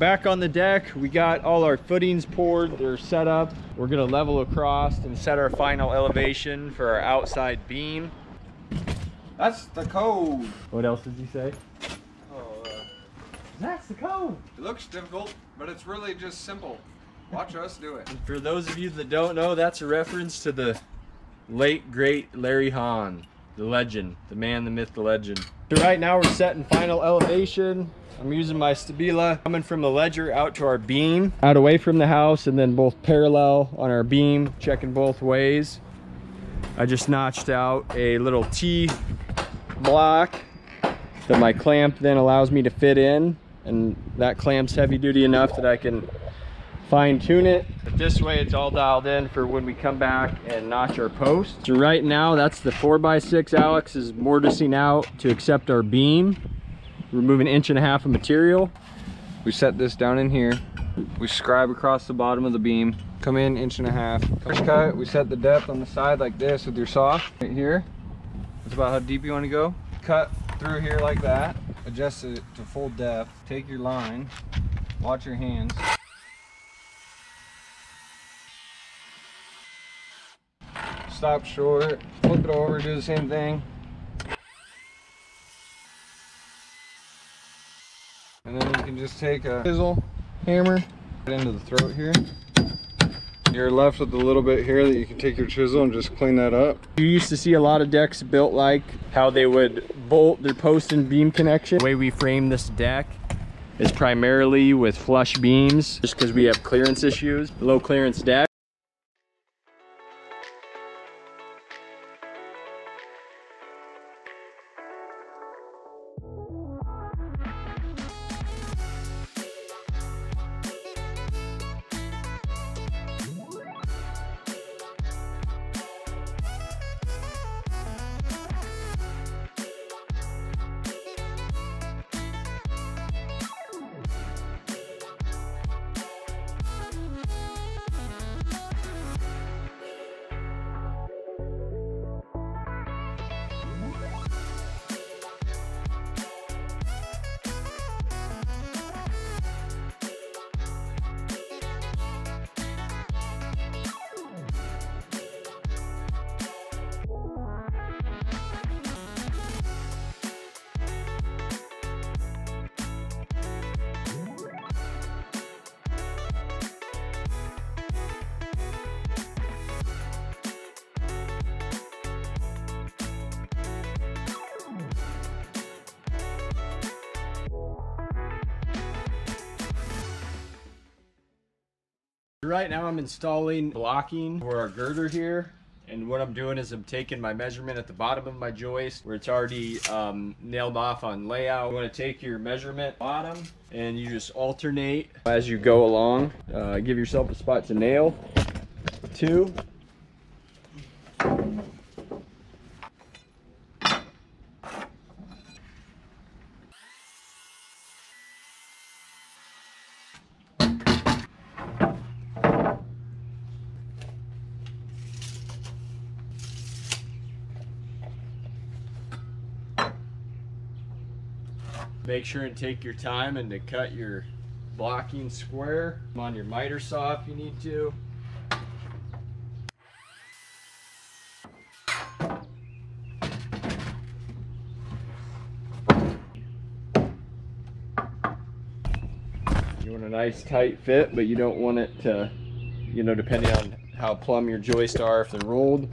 back on the deck. We got all our footings poured. They're set up. We're gonna level across and set our final elevation for our outside beam. That's the code. What else did you say? Oh, That's the code. it looks difficult, but it's really just simple. Watch us do it. And for those of you that don't know, that's a reference to the late, great Larry Hahn, the legend, the man, the myth, the legend. So right now we're setting final elevation. I'm using my Stabila, coming from the ledger out to our beam, out away from the house, and then both parallel on our beam, checking both ways. I just notched out a little T block that my clamp then allows me to fit in, and that clamp's heavy duty enough that I can fine tune it. But this way it's all dialed in for when we come back and notch our post. So right now that's the 4x6 Alex is mortising out to accept our beam. Remove 1.5 inches of material. We set this down in here. We scribe across the bottom of the beam. Come in 1.5 inches. First cut, we set the depth on the side like this with your saw. Right here. That's about how deep you want to go. Cut through here like that. Adjust it to full depth. Take your line. Watch your hands. Stop short. Flip it over, do the same thing. And then you can just take a chisel, hammer, right into the throat here. You're left with a little bit here that you can take your chisel and just clean that up. You used to see a lot of decks built like how they would bolt their post and beam connection. The way we frame this deck is primarily with flush beams, just because we have clearance issues. Low clearance deck. Right now I'm installing blocking for our girder here, and what I'm doing is I'm taking my measurement at the bottom of my joist where it's already nailed off on layout. You want to take your measurement bottom and you just alternate as you go along. Give yourself a spot to nail. 2. Make sure and take your time and to cut your blocking square on your miter saw if you need to. You want a nice tight fit, but you don't want it to, you know, depending on how plumb your joists are, if they're rolled,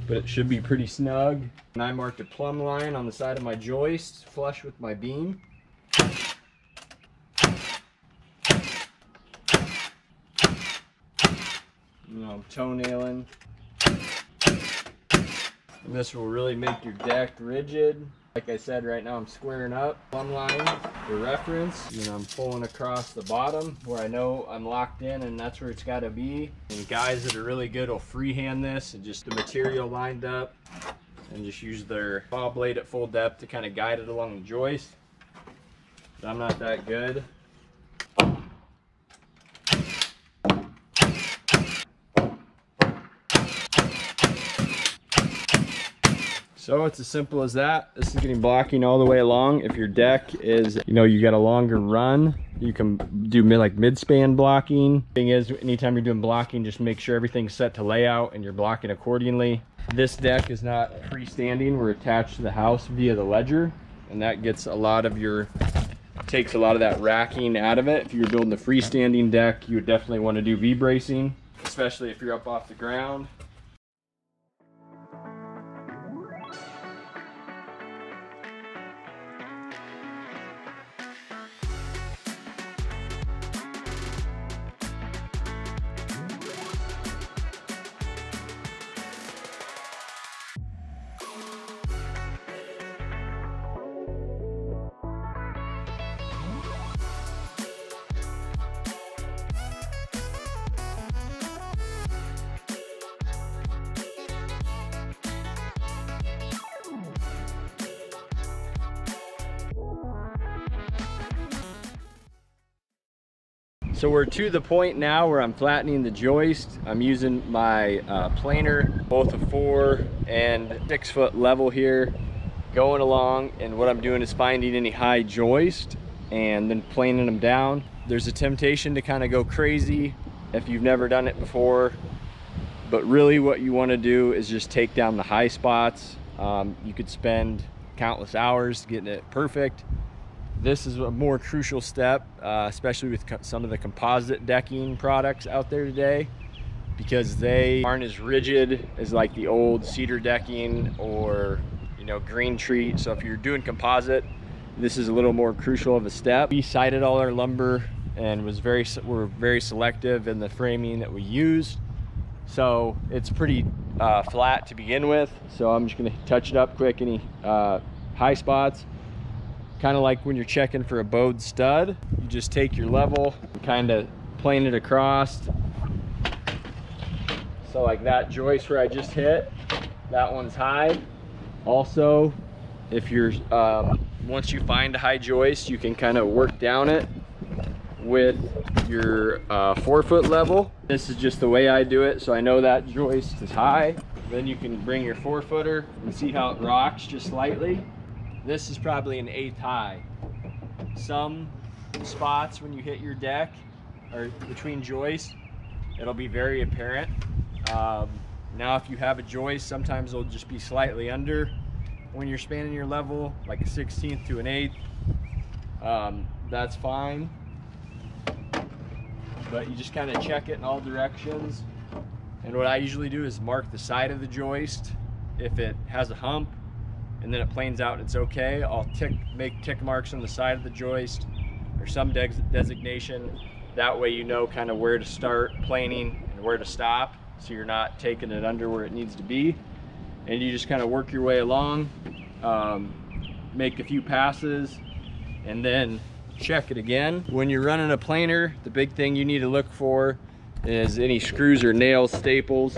but it should be pretty snug. And I marked a plumb line on the side of my joist, flush with my beam. You know, toenailing. And this will really make your deck rigid. Like I said, right now I'm squaring up plumb line for reference. And then I'm pulling across the bottom where I know I'm locked in and that's where it's got to be. And guys that are really good will freehand this and just the material lined up and just use their saw blade at full depth to kind of guide it along the joist. But I'm not that good. So it's as simple as that. This is getting blocking all the way along. If your deck is, you know, you got a longer run, you can do like mid-span blocking. Thing is, anytime you're doing blocking, just make sure everything's set to layout and you're blocking accordingly. This deck is not freestanding. We're attached to the house via the ledger, and that gets a lot of your, takes a lot of that racking out of it. If you're building a freestanding deck, you would definitely want to do V-bracing, especially if you're up off the ground. So we're to the point now where I'm flattening the joist. I'm using my planer, both a 4 and 6 foot level here, going along, and what I'm doing is finding any high joist and then planing them down. There's a temptation to kind of go crazy if you've never done it before, but really what you want to do is just take down the high spots. You could spend countless hours getting it perfect. This is a more crucial step, especially with some of the composite decking products out there today, because they aren't as rigid as like the old cedar decking or, you know, green tree. So if you're doing composite, this is a little more crucial of a step. We sighted all our lumber and we're very selective in the framing that we use. So it's pretty flat to begin with. So I'm just gonna touch it up quick, any high spots. Kind of like when you're checking for a bowed stud, you just take your level and kind of plane it across. So like that joist where I just hit, that one's high. Also, if you're, once you find a high joist, you can kind of work down it with your 4 foot level. This is just the way I do it, so I know that joist is high. Then you can bring your 4 footer and see how it rocks just slightly. This is probably an 1/8 high. Some spots when you hit your deck or between joists, it'll be very apparent. Now if you have a joist, sometimes it'll just be slightly under when you're spanning your level, like a 1/16 to an 1/8. That's fine. But you just kind of check it in all directions. And what I usually do is mark the side of the joist. If it has a hump, and then it planes out, it's okay. I'll make tick marks on the side of the joist or some designation. That way you know kind of where to start planing and where to stop, so you're not taking it under where it needs to be. And you just kind of work your way along, make a few passes, and then check it again. When you're running a planer, the big thing you need to look for is any screws or nails, staples.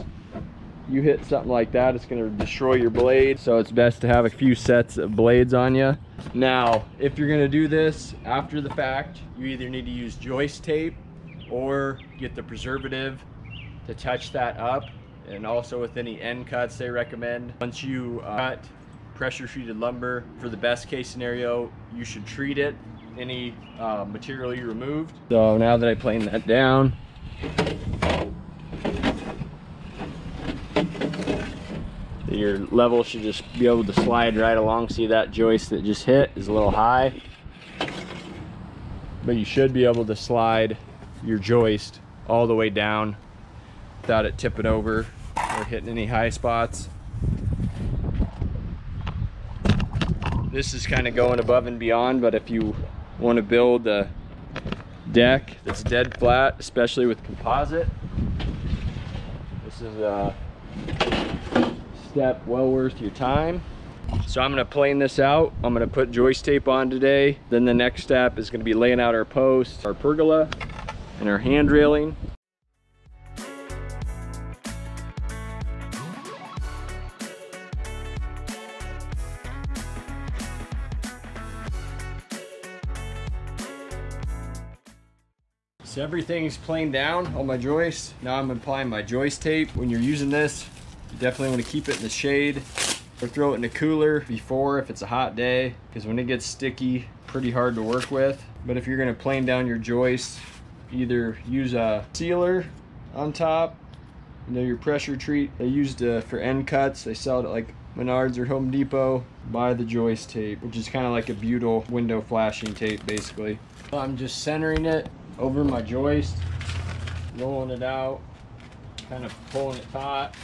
You hit something like that, it's going to destroy your blade, so it's best to have a few sets of blades on you. Now if you're going to do this after the fact, you either need to use joist tape or get the preservative to touch that up, and also with any end cuts they recommend. Once you cut pressure treated lumber, for the best case scenario, you should treat it, any material you removed. So now that I planed that down, your level should just be able to slide right along. See that joist that just hit is a little high, but you should be able to slide your joist all the way down without it tipping over or hitting any high spots. This is kind of going above and beyond, but if you want to build a deck that's dead flat, especially with composite, this is a step well worth your time. So I'm going to plane this out. I'm going to put joist tape on today. Then the next step is going to be laying out our posts, our pergola, and our hand railing. So everything's planed down on my joist. Now I'm applying my joist tape. When you're using this, you definitely want to keep it in the shade Or throw it in a cooler before if it's a hot day, because when it gets sticky, pretty hard to work with. But if you're gonna plane down your joist, either use a sealer on top, you know, your pressure treat. They used for end cuts. They sell it at like Menards or Home Depot. Buy the joist tape, which is kind of like a butyl window flashing tape basically. I'm just centering it over my joist, rolling it out, kind of pulling it taut.